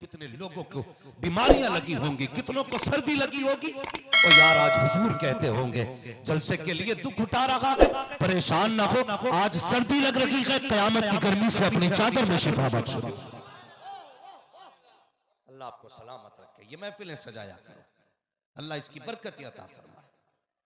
कितने लोगों को बीमारियां लगी होंगी, कितनों को सर्दी लगी होगी। और यार आज हुजूर कहते होंगे जलसे के लिए दुख उठा रहा है, परेशान ना हो, आज सर्दी लग रही है, कयामत की गर्मी से अपनी चादर में शिफा बख्श दो। अल्लाह आपको सलामत रखे, ये महफिलें सजाया करो, अल्लाह इसकी बरकत अता फरमाए,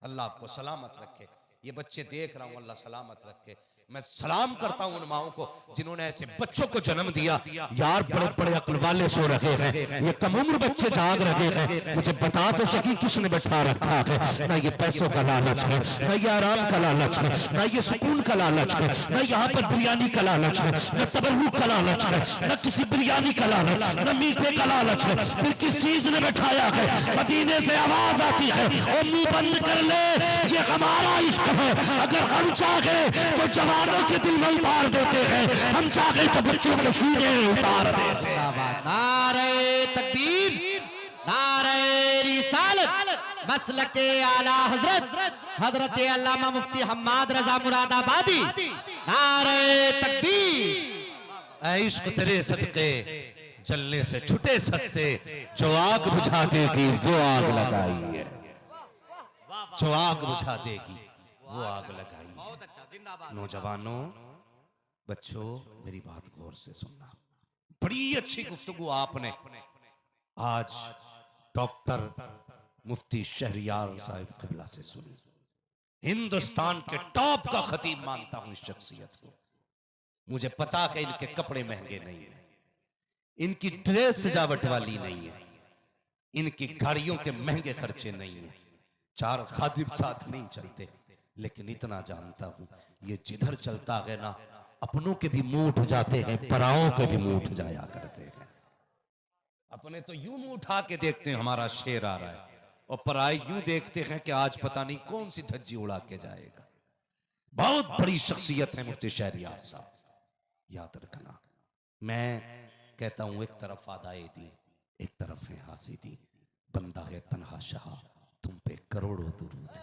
अल्लाह आपको सलामत रखे। ये बच्चे देख रहा हूं, अल्लाह सलामत रखे। मैं सलाम करता हूं उन माओं को जिन्होंने ऐसे बच्चों को जन्म दिया। यार बड़े बड़े अक्ल वाले सो रहे हैं, ये कम उम्र बच्चे जाग रहे हैं। मुझे बता तो सकी किसने बैठा रखा है? ना ये पैसों का लालच है, ना ये आराम का लालच है, ना ये सुकून का लालच है, ना यहाँ पर बिरयानी का लालच है, न तबर्रुक का लालच है, न किसी बिरयानी का लालच, न मीठे का लालच है। फिर किस चीज ने बैठाया है? मदीने से आवाज आती है, ओ मुंह बंद कर ले, ये हमारा इश्क है। अगर हम चाहे तो जवानों के दिल में उतार देते हैं, हम चाहे तो बच्चों के सीने में उतार देते हैं। नारे तकबीर, नारे रिसालत, मसलके आला हजरत हजरत अल्लामा मुफ्ती हम्माद रजा मुरादाबादी। नारे तकबीर। ऐ इश्क तेरे सदके जलने से छुटे सस्ते, जो आग बुझा देगी वो आग लगाई है, जो आग बुझा देगी वो आग लगाई है। नौजवानों, बच्चों, मेरी बात गौर से सुनना। बड़ी अच्छी गुफ्तगू आपने आज डॉक्टर मुफ्ती शहरियार साहिब क़िबला से सुनी। हिंदुस्तान के टॉप का खतीब मानता हूं इस शख्सियत को। मुझे पता है इनके कपड़े महंगे नहीं है, इनकी ड्रेस सजावट वाली नहीं है, इनकी गाड़ियों के महंगे खर्चे नहीं है, 4 खादिम साथ नहीं चलते, लेकिन इतना जानता हूं ये जिधर चलता है ना, अपनों के भी मुंह उठ जाते हैं, पराओं के भी मुंह उठ जाया करते हैं। अपने तो यूं मुंह उठा के देखते हैं हमारा शेर आ रहा है, और पराए यूं देखते हैं कि आज पता नहीं कौन सी धज्जी उड़ा के जाएगा। बहुत बड़ी शख्सियत है मुफ्ती शहरियार साहब, याद रखना। मैं कहता हूं एक तरफ आदाए दी, एक तरफ है हासिदी, बंदा है तन्हा शाह, तुम पे करोड़ों दुरूद।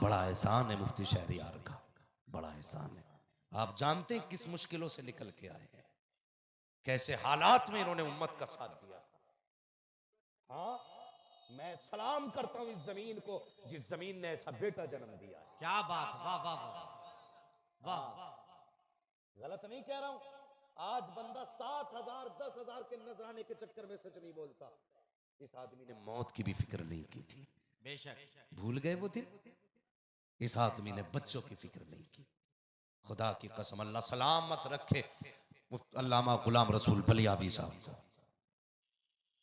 बड़ा एहसान है मुफ्ती शहरियार का, बड़ा एहसान है। आप जानते हैं किस मुश्किलों से निकल के आए हैं, कैसे हालात में इन्होंने उम्मत का साथ दिया था। हाँ, मैं सलाम करता हूं इस जमीन को जिस जमीन ने ऐसा बेटा जन्म दिया है। क्या बात, वाह वाह वाह वाह। गलत नहीं कह रहा हूं। आज बंदा 7,000 10,000 के नजराने के चक्कर में सच नहीं बोलता। इस आदमी ने मौत की भी फिक्र नहीं की थी, बेशक भूल गए वो दिन। इस आदमी ने बच्चों की फिक्र नहीं की। खुदा की कसम, अल्लाह सलामत रखे अल्लामा गुलाम रसूल बलियावी साहब को।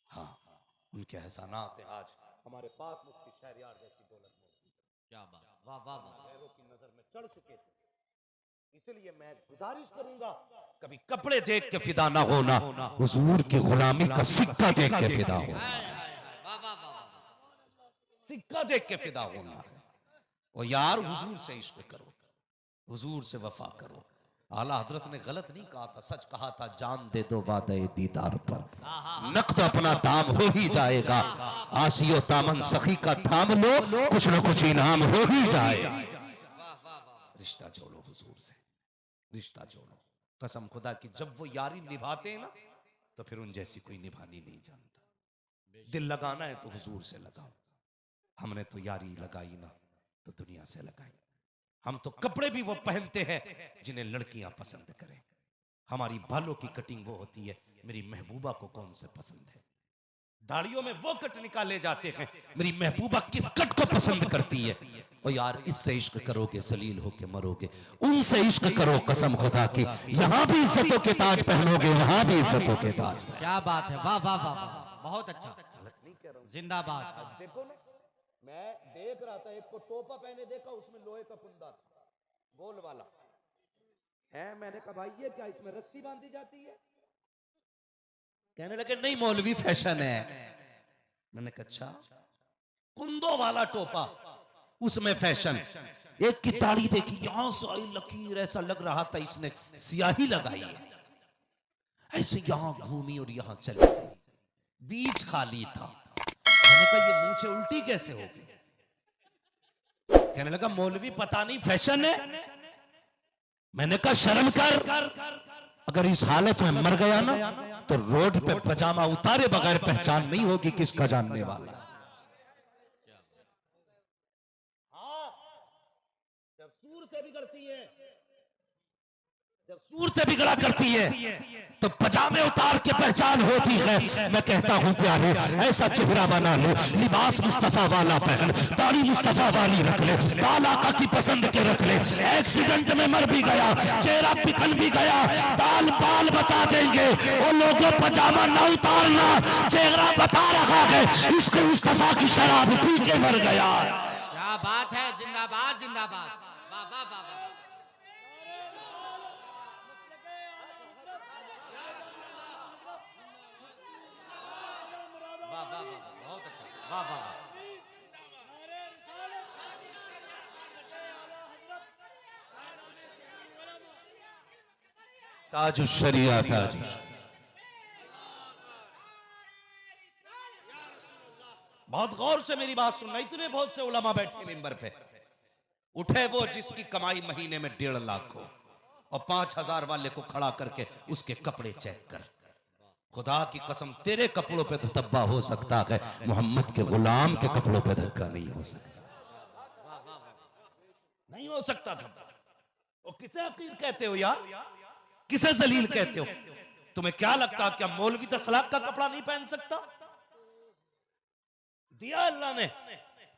हाँ, उनके एहसानात है आज हमारे पास मुफ्ती शहरियार जैसी दौलत मौजूद है। क्या बात, वाह वाह वाह। गैरों की नजर में चढ़ चुके थे, इसलिए मैं गुजारिश करूंगा कभी कपड़े देख के फिदा ना होना, हुजूर की गुलामी का सिक्का देख के फिदा होना, सिक्का देख के फिदा होना है। और यार हुजूर से इश्क करो, हुजूर से वफा करो। आला हजरत ने गलत नहीं कहा था, सच कहा था, जान दे दो वादे दीदार पर, नक़द अपना दाम हो ही जाएगा। आसियो दामन सखी का थाम लो, कुछ न कुछ इनाम हो ही जाएगा। रिश्ता जोड़ो हुजूर से, रिश्ता जोड़ो। कसम खुदा की, जब वो यारी निभाते हैं ना, तो फिर उन जैसी कोई निभानी नहीं जानता। दिल लगाना है तो हुजूर से लगाओ। हमने तो यारी लगाई ना तो दुनिया से लगाई। हम तो कपड़े भी वो पहनते हैं जिन्हें लड़कियां पसंद करें। हमारी बालों की कटिंग वो होती है, मेरी महबूबा को कौन से पसंद है। दाढ़ियों में वो कट निकाले जाते हैं, मेरी महबूबा किस कट को पसंद करती है। और यार इससे इश्क करोगे जलील होके मरोगे, उनसे इश्क करो कसम खुदा की, यहाँ भी इज्जतों के ताज पहनोगे, वहां भी इज्जतों के ताज। क्या बात है, वाह वाह वाह, बहुत अच्छा। गलत नहीं कह रहा हूं। जिंदाबाद। आज देखो ना, मैं देख रहा था एक को टोपा पहने देखा, उसमें लोहे का कुंदा था, गोल वाला है। मैंने कहा भाई ये क्या, इसमें रस्सी बांधी जाती है? कहने लगे नहीं मौलवी फैशन है। मैंने कहा अच्छा, कुंदों वाला टोपा उसमें फैशन। एक की दाढ़ी देखी, यहां से आई लकीर, ऐसा लग रहा था इसने स्याही लगाई है। ऐसे यहां घूमी और यहां चली गई, बीच खाली था। मैंने कहा ये मुंह से उल्टी कैसे हो गई? कहने लगा मौलवी पता नहीं फैशन है। मैंने कहा शर्म कर, अगर इस हालत में मर गया ना तो रोड पे पजामा उतारे बगैर पहचान नहीं होगी किसका जानने वाला। जब सूरतें बिगड़ती है, जब सूरतें बिगड़ा करती है तो पजामे उतार के पहचान होती है। मैं कहता हूं प्यारे, ऐसा चेहरा बना ले, लिबास मुस्तफा वाला पहन, दाढ़ी मुस्तफा वाली रख ले, बाल आका की पसंद के रख ले। एक्सीडेंट में मर भी गया, चेहरा बिखर भी गया, दाल बाल बता देंगे वो लोगों। पजामा न उतारना, चेहरा बता रहा है, इसको मुस्तफा की शराब पी के मर गया। क्या बात है, जिंदाबाद जिंदाबाद, वाह वाह वाह वाह। वाह वाह वाह, बहुत अच्छा, वाह वाह वाह। ताजुश शरिया ताजुश। बहुत गौर से मेरी बात सुनना, इतने बहुत से उलमा बैठे मिंबर पे। उठे वो जिसकी कमाई महीने में 1.5 लाख हो और 5,000 वाले को खड़ा करके उसके कपड़े चेक कर। खुदा की कसम तेरे कपड़ों पे धब्बा हो सकता है, मोहम्मद के गुलाम के कपड़ों पे धक्का नहीं हो सकता, नहीं हो सकता धब्बा। और किसे हकीर कहते हो यार, किसे जलील कहते हो? तुम्हें क्या लगता क्या मौलवी 10 लाख का कपड़ा नहीं पहन सकता? दिया अल्लाह ने,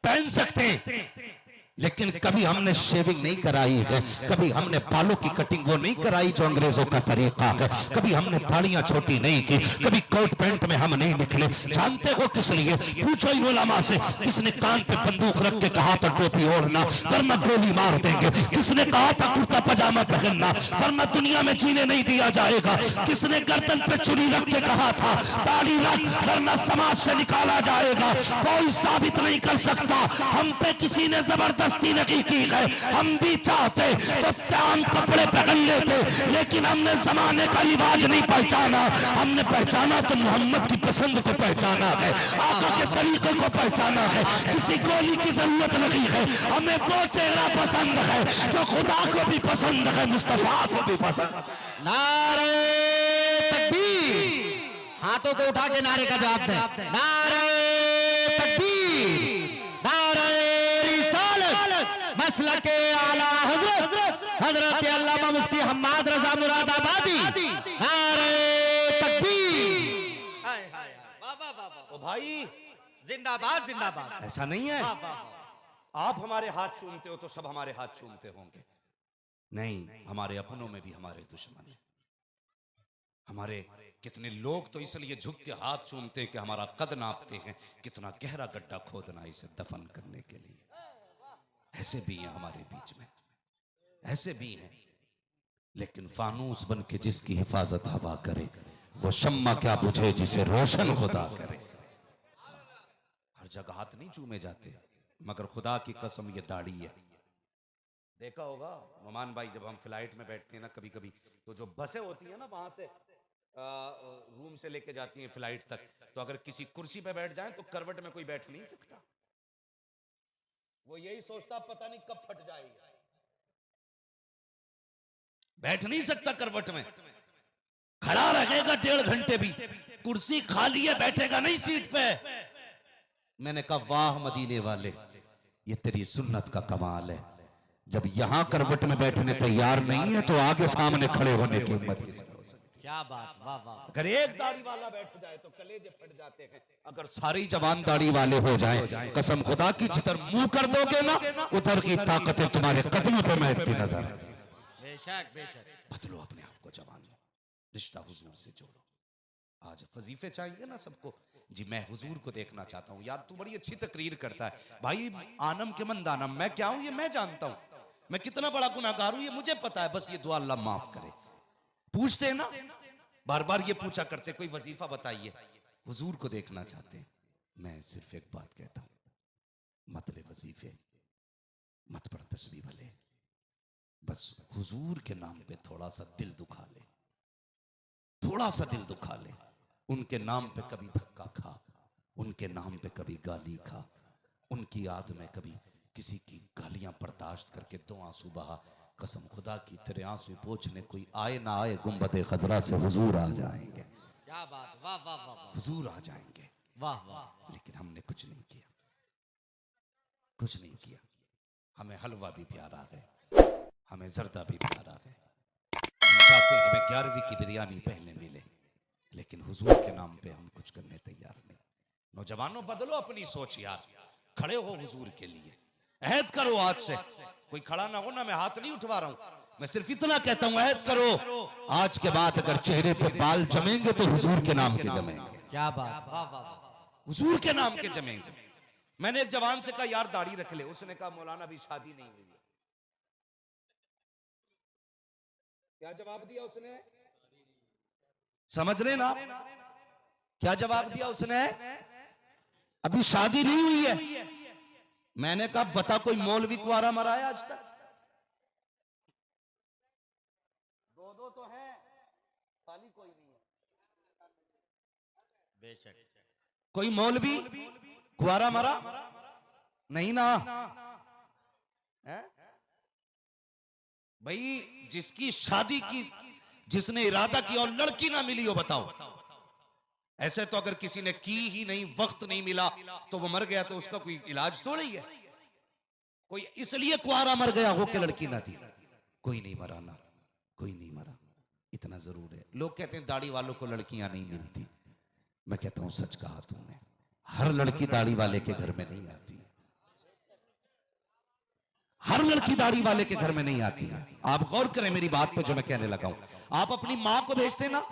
पहन सकते हैं। लेकिन कभी हमने शेविंग नहीं कराई है, कभी हमने बालों की कटिंग वो नहीं कराई जो अंग्रेजों का तरीका है, कभी हमने दाढ़ियां छोटी नहीं की, कभी कोट पैंट में हम नहीं निकले। जानते हो किस लिए? पूछो इन उलमा से, किसने कान पे बंदूक रख के कहा था टोपी ओढ़ना वरना गोली मार देंगे? किसने कहा था कुर्ता पजामा पहनना वरना दुनिया में जीने नहीं दिया जाएगा? किसने गर्दन पे चुनी रख के कहा था दाढ़ी रख वरना समाज से निकाला जाएगा? कोई साबित नहीं कर सकता। हम पे किसी ने जबरदस्त नहीं की है। हम भी चाहते तो चांद कपड़े पहन लेते, लेकिन हमने जमाने का रिवाज नहीं पहचाना। हमने पहचाना तो मोहम्मद की पसंद को पहचाना है, आका के तरीके को पहचाना है। किसी गोली की जरूरत नहीं है, हमें वो चेहरा पसंद है जो खुदा को भी पसंद है, मुस्तफा को भी पसंद। नारे तकबीर, हाथों को उठा के नारे का जवाब दें। नारे तकबीर, नारे मसलके आला हजरत हजरत अल्लामा मुफ्ती हम्माद रजा मुरादाबादी। नारे तकबीर। ओ भाई जिंदाबाद जिंदाबाद। ऐसा नहीं है आप हमारे हाथ चूमते हो तो सब हमारे हाथ चूमते होंगे, नहीं। हमारे अपनों में भी हमारे दुश्मन हैं। हमारे कितने लोग तो इसलिए झुक के हाथ चूमते हैं कि हमारा कद नापते हैं, कितना गहरा गड्ढा खोदना इसे दफन करने के लिए। ऐसे भी हैं हमारे बीच में, ऐसे भी हैं। लेकिन फानूस बन के जिसकी हिफाजत हवा करे, वो शम्मा क्या बुझे जिसे रोशन खुदा करे। हर जगह हाथ नहीं चूमे जाते, मगर खुदा की कसम ये दाढ़ी है। देखा होगा नुमान भाई, जब हम फ्लाइट में बैठते हैं ना कभी कभी, तो जो बसें होती है ना वहां से रूम से लेके जाती हैं फ्लाइट तक, तो अगर किसी कुर्सी पे बैठ जाए तो करवट में कोई बैठ नहीं सकता। वो यही सोचता पता नहीं कब फट जाएगी, बैठ नहीं सकता करवट में, खड़ा रहेगा 1.5 घंटे भी। कुर्सी खाली है, बैठेगा नहीं सीट पे। मैंने कहा वाह मदीने वाले, ये तेरी सुन्नत का कमाल है। जब यहां करवट में बैठने तैयार नहीं है तो आगे सामने खड़े होने की हिम्मत किसी में हो सकती? क्या बात, वाह वाह। अगर एक दाढ़ी वाला बैठ जाए तो कलेजे फट जाते हैं, अगर सारी जवान दाढ़ी वाले हो जाएं, कसम खुदा की जिधर मुंह कर दोगे ना उधर की ताकतें तुम्हारे कदमों पे महकती नजर आएंगी। बेशक बेशक। बदलो अपने आप को जवान, रिश्ता हुजूर से जोड़ो। आज वजीफे चाहिए ना सबको, जी मैं हुजूर को देखना चाहता हूँ। यार तू बड़ी अच्छी तकरीर करता है भाई, आनम के मंद आनम, मैं क्या हूँ ये मैं जानता हूँ, मैं कितना बड़ा गुनाहगार हूँ ये मुझे पता है, बस ये दुआ अल्लाह माफ करे। पूछते हैं ना, बार बार ये पूछा करते, कोई वजीफा बताइए, हुजूर को देखना चाहते हैं। मैं सिर्फ एक बात कहता हूँ, मत ले वजीफे, मत पढ़ तस्बीह भले, बस हुजूर के नाम पे थोड़ा सा दिल दुखा ले, थोड़ा सा दिल दुखा ले। उनके नाम पे कभी धक्का खा, उनके नाम पे कभी गाली खा, उनकी याद में कभी किसी की गालियां बर्दाश्त करके 2 आंसू बहा। कसम खुदा की तेरे आंसू पोंछने कोई आए ना आए, गुंबदे खजरा से हुजूर आ जाएंगे। क्या वाह वाह वाह हुजूर आ जाएंगे। वाह वाह। लेकिन हमने कुछ नहीं किया, कुछ नहीं किया। हमें हलवा भी प्यार आ गए, हमें जर्दा भी प्यार आ गए। हम चाहते हैं हमें 11वीं की बिरयानी पहले मिले, लेकिन हुजूर के नाम पे हम कुछ करने तैयार नहीं। नौजवानों बदलो अपनी सोच यार, खड़े हो हुजूर के लिए, अहद करो आज से। कोई खड़ा ना हो ना, मैं हाथ नहीं उठवा रहा हूं, मैं सिर्फ इतना कहता हूं अहद करो, आज के बाद अगर चेहरे पे बाल जमेंगे तो हुजूर के नाम के जमेंगे। क्या बात, वाह वाह, हुजूर के नाम के जमेंगे। मैंने एक जवान से कहा यार दाढ़ी रख ले, उसने कहा मौलाना अभी शादी नहीं हुई है। क्या जवाब दिया उसने, समझ रहे ना? क्या जवाब दिया उसने, अभी शादी नहीं हुई है। मैंने कहा बता कोई मौलवी कुआरा मरा है आज तक? दो तो है, खाली कोई नहीं है। बेशक कोई मौलवी कुआरा मरा नहीं ना है भाई? जिसकी शादी की, जिसने इरादा किया और लड़की ना मिली हो, बताओ। ऐसे तो अगर किसी ने की ही नहीं, वक्त नहीं मिला तो वो मर गया, तो उसका कोई इलाज तो नहीं है। कोई इसलिए कुआरा मर गया हो कि लड़की ना थी? कोई नहीं मरा ना, कोई नहीं मरा। इतना जरूर है। लोग कहते हैं दाढ़ी वालों को लड़कियां नहीं मिलती, मैं कहता हूं सच कहा तुमने। हर लड़की दाढ़ी वाले के घर में नहीं आती, हर लड़की दाढ़ी वाले के घर में नहीं आती है। आप गौर करें मेरी बात पे जो मैं कहने लगा हूं। आप अपनी मां को भेजते ना,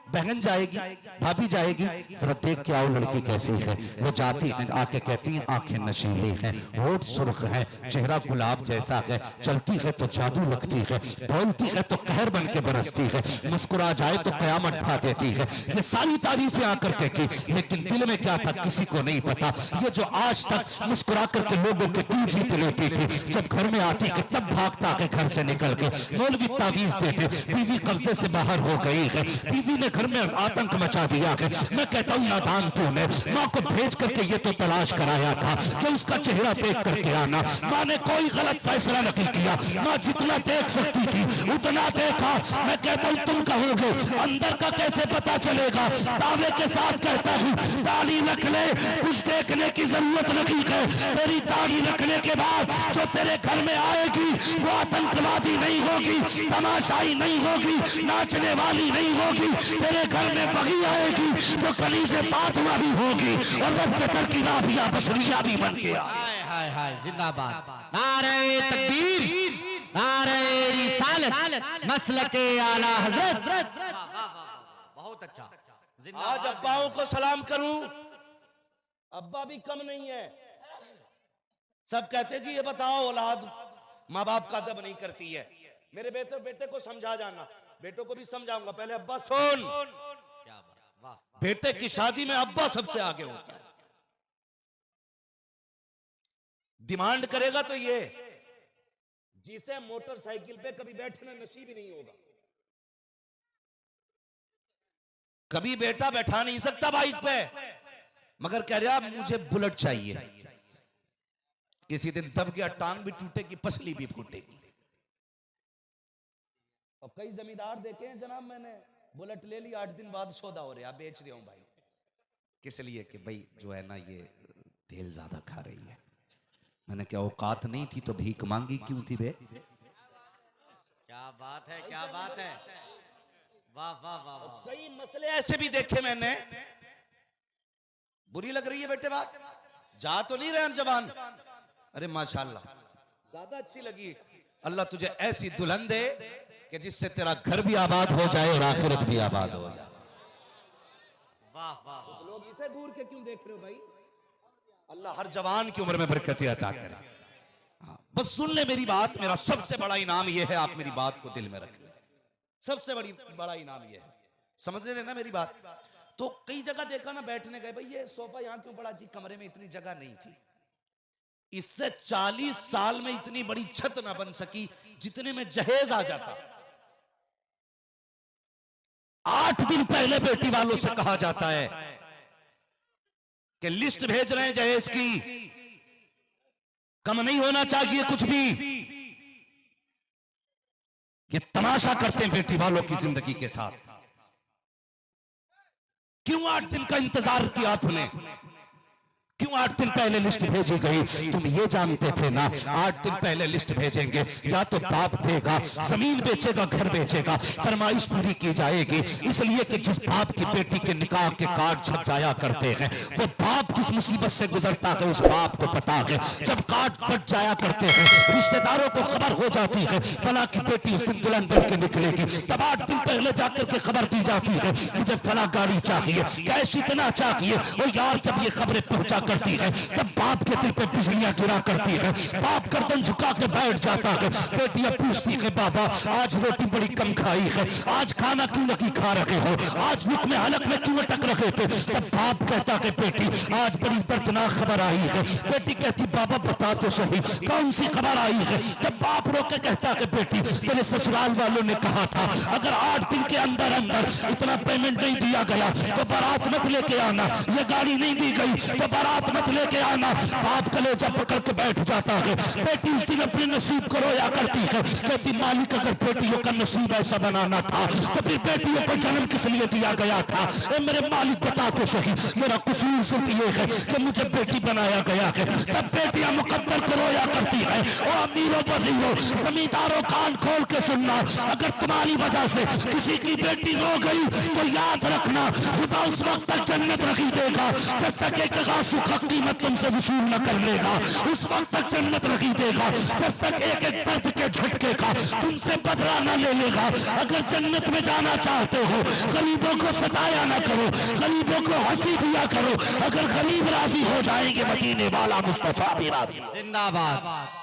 बहन जाएगी, भाभी जाएगी, जरा देख के आओ लड़की कैसी है। वो जाती है, आके कहती है आंखें नशीली हैं, होठ सुर्ख है, चेहरा गुलाब जैसा है, चलती है तो जादू लगती है, बोलती है तो कहर बन के बरसती है, मुस्कुरा जाए तो कयामत ढा देती है। ये सारी तारीफें आकर के की, लेकिन दिल में क्या था किसी को नहीं पता। ये जो आज तक मुस्कुरा करके लोगों के दिल जीत लेती थी, जब घर में आती है तब भागता के घर से निकल के मौलवी तावीज देते, बीवी कब्जे से बाहर हो गई है, बीवी ने घर में आतंक मचा दिया है। मैं कहता हूं नादान तूने मां को भेज करके ये तो तलाश कराया था कि उसका चेहरा देख करके आना। मां ने कोई गलत फैसला नहीं किया, मां जितना देख सकती थी उतना देखा। मैं कहता हूं तुम कहोगे अंदर का कैसे पता चलेगा? दावे के साथ कहता हूं दाढ़ी रख ले, कुछ देखने की जरूरत नहीं है। तेरी दाढ़ी रखने के बाद जो तेरे घर में आएगी वो आतंकवादी नहीं होगी, तमाशाई नहीं होगी, नाचने वाली नहीं होगी। तेरे घर में बगी आएगी जो कली से फातिमा भी होगी और रब के दर की राबिया बशरिया भी बन के आए। हाय हाय हाय, जिंदाबाद। नारे तकबीर, नारे रिसालत, मसलके आला हजरत। बहुत अच्छा। आज अब्बाओं को सलाम करूं, अब्बा भी कम नहीं है। सब कहते जी ये बताओ औलाद माँ बाप का अदब नहीं करती है। मेरे बेटे को समझा जाना, बेटों को भी समझाऊंगा। पहले अब्बा सुन, क्या बात, वाह। बेटे की शादी में अब्बा सबसे आगे होता है। डिमांड करेगा तो ये, जिसे मोटरसाइकिल पे कभी बैठना नसीब ही नहीं होगा, कभी बेटा बैठा नहीं सकता बाइक पे, मगर कह रहा मुझे बुलेट चाहिए। किसी दिन दब गया, टांग भी टूटेगी, पसली भी फूटेगी। और कई जमींदार देखे हैं जनाब, मैंने बुलेट ले ली, 8 दिन बाद सौदा हो रहा, बेच रहा हूं भाई। किस लिए? कि भाई जो है ना ये तेल ज्यादा खा रही है। मैंने क्या औकात नहीं थी तो भीख मांगी क्यों थी बे? क्या बात है, क्या बात है, वाह वाह वाह वाह। कई मसले ऐसे भी देखे मैंने। बुरी लग रही है बेटे बात? जा तो नहीं रहे हम जवान? अरे माशाल्लाह, ज्यादा अच्छी लगी। अल्लाह तुझे ऐसी दुल्हन दे कि जिससे तेरा घर भी आबाद हो जाए और आखिरत भी आबाद हो जाए। वाह वाह। लोग इसे घूर के क्यों देख रहे हो भाई? अल्लाह हर जवान की उम्र में बरकतें अता करे। बस सुन ले मेरी बात, मेरा सबसे बड़ा इनाम यह है, आप मेरी बात को दिल में रख ले। सबसे बड़ा इनाम यह है, समझ रहे ना मेरी बात? तो कई जगह देखा ना, बैठने गए, भाई ये सोफा यहां क्यों पड़ा जी? कमरे में इतनी जगह नहीं थी। इससे 40 साल में इतनी बड़ी छत ना बन सकी जितने में जहेज आ जाता। 8 दिन पहले बेटी वालों से कहा जाता है कि लिस्ट भेज रहे हैं जहेज की, कम नहीं होना चाहिए कुछ भी। ये तमाशा करते हैं बेटी वालों की जिंदगी के साथ। क्यों 8 दिन का इंतजार किया आपने? क्यों 8 दिन पहले लिस्ट भेजी गई? तुम ये जानते थे ना 8 दिन पहले लिस्ट भेजेंगे, या तो बाप देगा, जमीन बेचेगा, घर बेचेगा, फरमाइश पूरी की जाएगी। इसलिए कि जिस बाप की बेटी के निकाह के कार्ड छप जाया करते हैं, वो बाप किस मुसीबत से गुजरता है उस बाप को पता है। जब कार्ड बच जाया करते हैं, रिश्तेदारों को खबर हो जाती है फला की बेटी उस दिन दुल्हन बन के निकलेगी, तब 8 दिन पहले जाकर के खबर दी जाती है मुझे फला गाड़ी चाहिए, कैश इतना चाहिए। और यार जब ये खबरें पहुंचा करती है तब बाप के दिल पे बिजलियां गिरा करती है। बाप गर्दन झुका के बैठ जाता है। बेटियां पूछती है बाबा आज रोटी बड़ी कम खाई है, आज खाना क्यों नहीं खा रहे हो, आज मुख में हलक में क्यों अटक रहे थे? तब बाप कहता है बेटी आज बड़ी दर्दनाक खबर आई है। बेटी कहती बाबा बता तो सही कौन सी खबर आई है? तब बाप रो के कहता है बेटी तेरे ससुराल वालों ने कहा था अगर 8 दिन के अंदर अंदर इतना पेमेंट नहीं दिया गया तो बारात मत लेके आना, ये गाड़ी नहीं दी गई तो बारात मत लेके आना। बाप कलेजा पकड़ के बैठ जाता है। बेटी उस दिन अपने नसीब को रोया करती है, कहती मालिक अगर बेटियों का नसीब ऐसा बनाना था तो फिर बेटियों को जन्म किस लिए दिया गया था? ए मेरे मालिक बता तो सही मेरा कसूर सिर्फ ये है कि मुझे बेटी बनाया गया है। तब बेटियां मुकद्दर को रोया करती है। ओ अमीरों वजीरों जमींदारों कान खोल के सुनना, अगर तुम्हारी वजह से किसी की बेटी रो गई तो याद रखना खुदा उस वक्त तक जन्नत नहीं देगा जब तक एक आंसू का कीमत तुमसे वसूल न कर लेगा। उस वक्त तक जन्नत नहीं देगा जब तक एक एक दर्द के झटके का तुमसे बदला न ले लेगा। अगर जन्नत में जाना चाहते हो गरीबों को सताया ना करो, गरीबों को हंसी दिया करो। अगर गरीब राजी हो जाएंगे मदीने वाला मुस्तफा भी राजी। जिंदाबाद।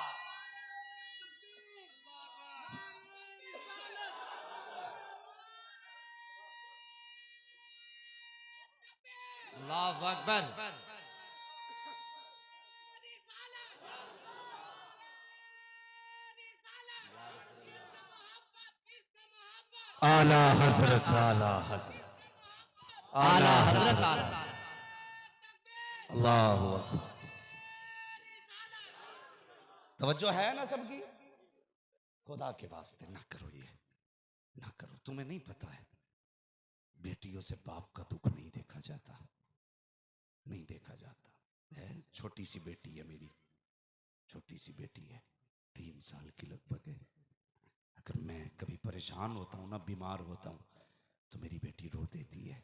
अल्लाहु अकबर। आला हजरत आला हजरत आला हजरत अल्लाहु अकबर। तवज्जो है ना सबकी? खुदा के वास्ते ना करो, ये ना करो। तुम्हें नहीं पता है बेटियों से बाप का दुख नहीं देखा जाता, नहीं देखा जाता है। छोटी सी बेटी है मेरी, छोटी सी बेटी है 3 साल की लगभग है। अगर मैं कभी परेशान होता हूं ना, बीमार होता हूं, तो मेरी बेटी रो देती है।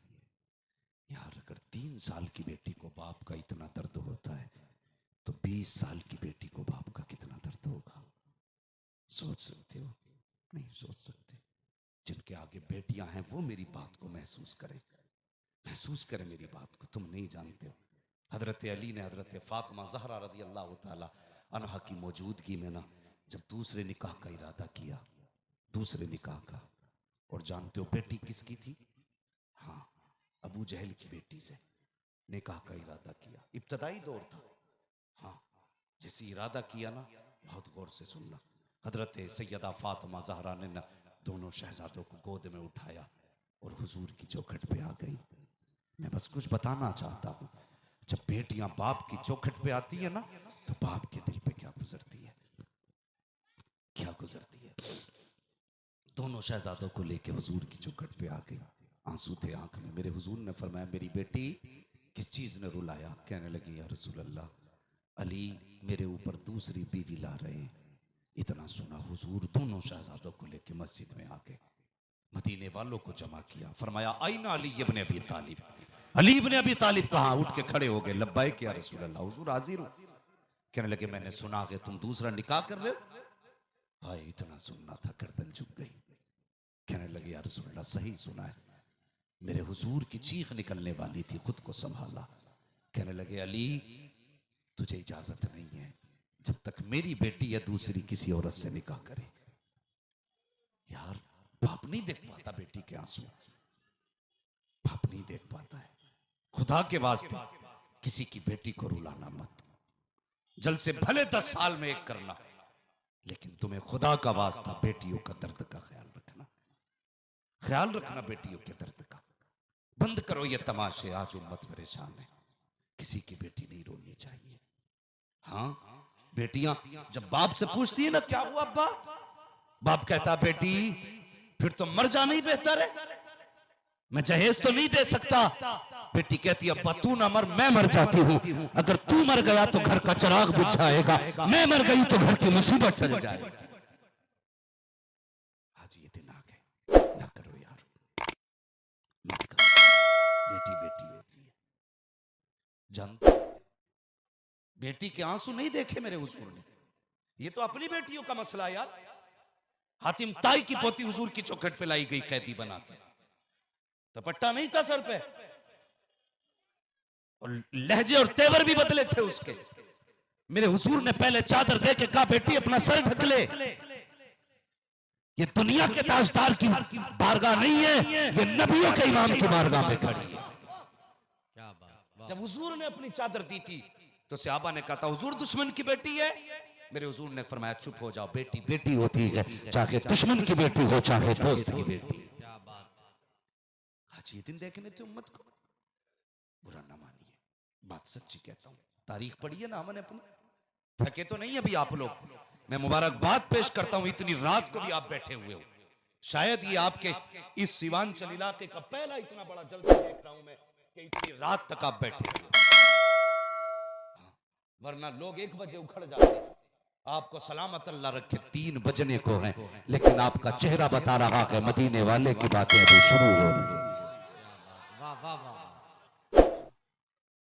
यार अगर 3 साल की बेटी को बाप का इतना दर्द होता है तो 20 साल की बेटी को बाप का कितना दर्द होगा? सोच सकते हो? नहीं सोच सकते। जिनके आगे बेटियां हैं वो मेरी बात को महसूस करें, महसूस करें मेरी बात को। तुम नहीं जानते हो हजरत अली ने हजरत फातिमा ज़हरा रज़ी अल्लाह ताला अन्हा की मौजूदगी में ना जब दूसरे निकाह का इरादा किया, दूसरे निकाह का, और जानते हो बेटी किसकी थी? हाँ, अबू जहल की बेटी से निकाह का इरादा किया। इब्तदाई दौर था। हाँ, जैसे इरादा किया ना, बहुत गौर से सुनना, हजरत सैयदा फातिमा ज़हरा ने ना दोनों शहजादों को गोद में उठाया और हुजूर की चौखट पे आ गई। मैं बस कुछ बताना चाहता हूँ, जब बेटियां बाप की चौखट पे आती है ना तो बाप के दिल पे क्या गुजरती है, क्या गुजरती है। दोनों शहजादों को लेके हुजूर की चौखट पे आ गई, आंसू थे आंख में। मेरे हुजूर ने फरमाया मेरी बेटी किस चीज ने रुलाया? कहने लगी या रसूल अल्लाह अली मेरे ऊपर दूसरी बीवी ला रहे हैं। इतना सुना हुजूर दोनों शहजादों को लेके मस्जिद में आके मदीने वालों को जमा किया। फरमाया आईना अली इब्न अबी तालिब, अली इब्न अबी तालिब कहाँ? उठ के खड़े हो गए। लब्बैक या रसूल अल्लाह, हुजूर हाजिर हूं। कहने लगे मैंने सुना कि तुम दूसरा निकाह कर रहे हो। भाई इतना सुनना था, गर्दन झुक गई। कहने लगे या रसूल अल्लाह सही सुना है। मेरे हुजूर की चीख निकलने वाली थी, खुद को संभाला। कहने लगे अली तुझे इजाजत नहीं है जब तक मेरी बेटी या दूसरी किसी औरत से निकाह करे। यार बाप नहीं देख पाता बेटी के आंसू, बाप नहीं देख पाता है। खुदा के वास्ते किसी की बेटी को रुलाना मत। जल से भले 10 साल में एक करना, लेकिन तुम्हें खुदा का वास्ता बेटियों का दर्द का ख्याल रखना, ख्याल रखना बेटियों के दर्द का। बंद करो ये तमाशे, आज उम्मत परेशान है। किसी की बेटी नहीं रोनी चाहिए। हाँ, बेटियां जब बाप से पूछती है ना क्या हुआ अब्बा, बाप कहता बेटी फिर तो मर जाना ही बेहतर है। मैं जहेज तो नहीं दे सकता। बेटी कहती अब्बा तू ना मर, मैं मर जाती हूँ। अगर तू मर गया तो घर का चिराग बुझ जाएगा, मैं मर गई तो घर की मुसीबत टल जाएगी। आज ये दिन आ गए, ना करो यार, मत करो। बेटी बेटी होती है, जानते बेटी के आंसू नहीं देखे मेरे हुजूर ने। ये तो अपनी बेटियों का मसला है यार। हातिम ताई की पोती हुजूर की चौखट पे लाई गई कैदी बना के, दुपट्टा नहीं था सर पे, और लहजे और तेवर भी बदले थे उसके। मेरे हुजूर ने पहले चादर दे के कहा बेटी अपना सर ढक ले, ये दुनिया के ताजदार की बारगाह नहीं है, ये नबियों के इमाम की बारगाह में खड़ी है। जब हुजूर ने अपनी चादर दी थी तो सहाबा ने कहा था हुजूर दुश्मन की बेटी है। मेरे हुजूर ने फरमाया चुप हो जाओ, बेटी बेटी होती है, चाहे दुश्मन की बेटी हो चाहे दोस्त की बेटी। आज ये दिन देखने थे उम्मत को, बुरा ना मानिए, बात सच्ची कहता हूं। तारीख पढ़िए ना हमने अपनी, थके तो नहीं अभी आप लोग। मैं मुबारकबाद पेश करता हूं, इतनी रात को भी आप बैठे हुए हो। शायद ये आपके इस सीवांचल इलाके का पहला इतना बड़ा जलसा देख रहा हूं मैं कि इतनी रात तक आप बैठे हुए, वरना लोग 1 बजे उखड़ जाते। आपको सलामत अल्लाह रखे, 3 बजने को हैं, लेकिन आपका चेहरा बता रहा है मदीने वाले की बातें अभी शुरू हो रही है।